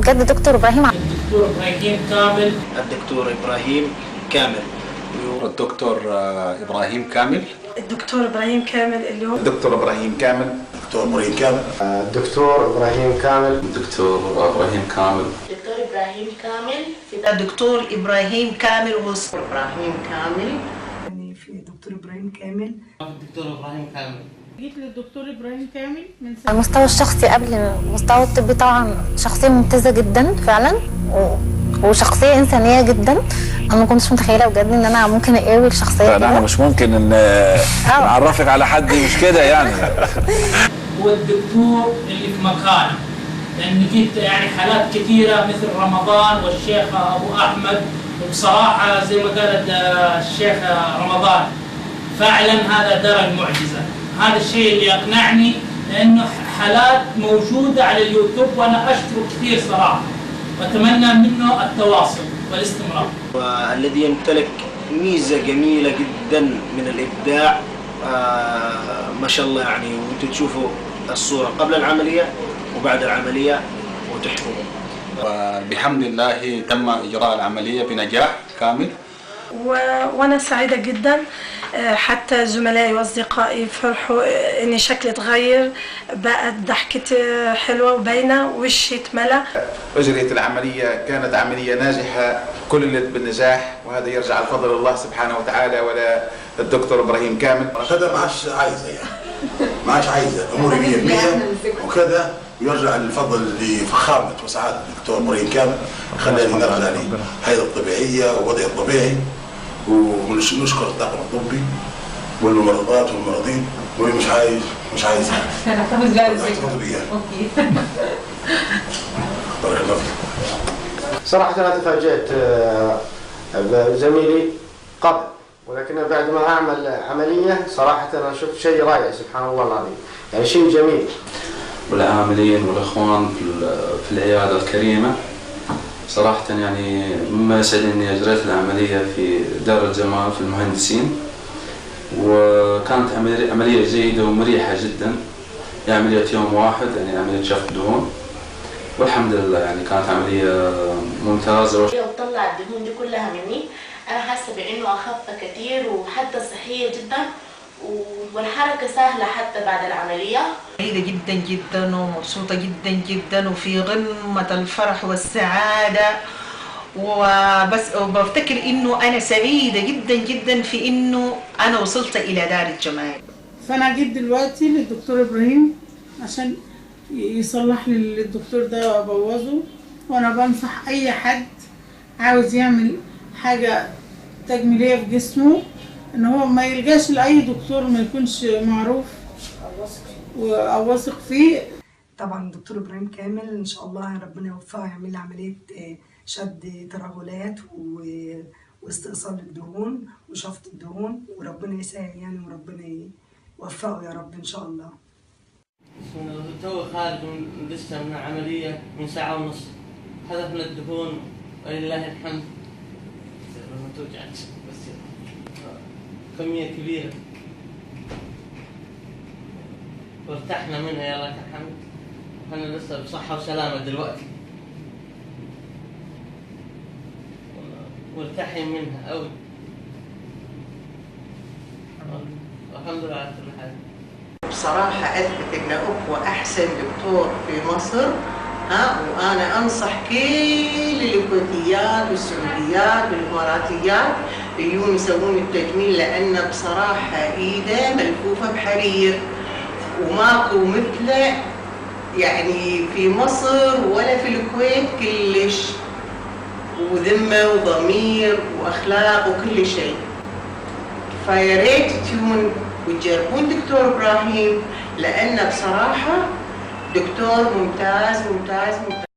بجد دكتور ابراهيم. الدكتور ابراهيم كامل. الدكتور ابراهيم كامل. الدكتور ابراهيم كامل. الدكتور ابراهيم كامل اللي هو الدكتور ابراهيم كامل. الدكتور ابراهيم كامل. الدكتور ابراهيم كامل. الدكتور ابراهيم كامل. الدكتور ابراهيم كامل. الدكتور ابراهيم كامل وصف ابراهيم كامل. يعني في الدكتور ابراهيم كامل. الدكتور ابراهيم كامل. جيت للدكتور ابراهيم كامل من على المستوى الشخصي قبل المستوى الطبي طبعا شخصيه ممتازه جدا فعلا وشخصيه انسانيه جدا. انا ما كنتش متخيله بجد ان انا ممكن اقابل شخصيه كده. انا مش ممكن ان نعرفك على حد مش كده يعني. هو الدكتور اللي في مكانه، لان جيت يعني حالات كثيره مثل رمضان والشيخ ابو احمد، وبصراحه زي ما قالت الشيخ رمضان فعلا هذا درج معجزه. هذا الشيء اللي اقنعني، لانه حالات موجوده على اليوتيوب وانا اشكره كثير صراحه، واتمنى منه التواصل والاستمرار. والذي يمتلك ميزه جميله جدا من الابداع، ما شاء الله يعني، وانتم تشوفوا الصوره قبل العمليه وبعد العمليه وتحكموا. وبحمد الله تم اجراء العمليه بنجاح كامل. وانا سعيده جدا، حتى زملائي واصدقائي فرحوا ان شكلي اتغير، بقت ضحكتي حلوه وباينه، وشي اتملى. اجريت العمليه، كانت عمليه ناجحه كللت بالنجاح، وهذا يرجع الفضل لله سبحانه وتعالى ولا الدكتور ابراهيم كامل. هذا ما عادش عايزه يعني، ما عادش عايزه اموري 100% وكذا، ويرجع الفضل لفخامه وسعاده الدكتور ابراهيم كامل، خلاني نرجع لي هيئه الطبيعيه ووضعي الطبيعي. ونشكر الطاقم الطبي والممرضات والممرضين، واللي مش عايز هنحتفظ بها ازاي؟ اوكي. بارك الله فيك. صراحة أنا تفاجأت بزميلي قبل، ولكن بعد ما أعمل عملية صراحة أنا شفت شيء رائع سبحان الله العظيم، يعني شيء جميل. والعاملين والإخوان في العيادة الكريمة صراحة يعني مما يسعدني إني أجريت العملية في دار الجمال في المهندسين، وكانت عملية جيدة ومريحة جدا. يعني عملية يوم واحد، يعني عملية شفط دهون، والحمد لله يعني كانت عملية ممتازة. وطلع الدهون دي كلها مني، أنا حاسة بإنه أخف كتير وحتى صحية جدا، والحركة سهلة حتى بعد العملية. سعيدة جدا جدا ومبسوطة جدا جدا وفي قمة الفرح والسعادة، وبفتكر إنه أنا سعيدة جدا جدا في إنه أنا وصلت إلى دار الجمال. فانا جيت دلوقتي للدكتور ابراهيم عشان يصلح لي الدكتور ده وابوظه، وانا بنصح اي حد عاوز يعمل حاجه تجميليه في جسمه ان هو ما يلجاش لاي دكتور ما يكونش معروف او واثق فيه. طبعا الدكتور ابراهيم كامل ان شاء الله ربنا يوفقه يعمل لي عمليه شد ترهلات واستئصال الدهون وشفط الدهون، وربنا يسهل يعني، وربنا يوفقه يا رب ان شاء الله. تو خارج لسه من العمليه من ساعه ونص، حذفنا الدهون ولله الحمد. ما توجعك بس كميه كبيره وارتحنا منها يا لك الحمد. احنا لسه بصحه وسلامه دلوقتي، مرتاحين منها قوي الحمد لله على كل حال. بصراحة أثبت إن هو أحسن دكتور في مصر، وأنا أنصح كل الكويتيات والسعوديات والإماراتيات يجون يسوون التجميل، لأن بصراحة إيده ملفوفة بحرير وماكو مثله يعني في مصر ولا في الكويت كلش، وذمة وضمير وأخلاق وكل شيء. فيا ريت تجون وتجربون دكتور إبراهيم، لأنه بصراحة دكتور ممتاز ممتاز ممتاز.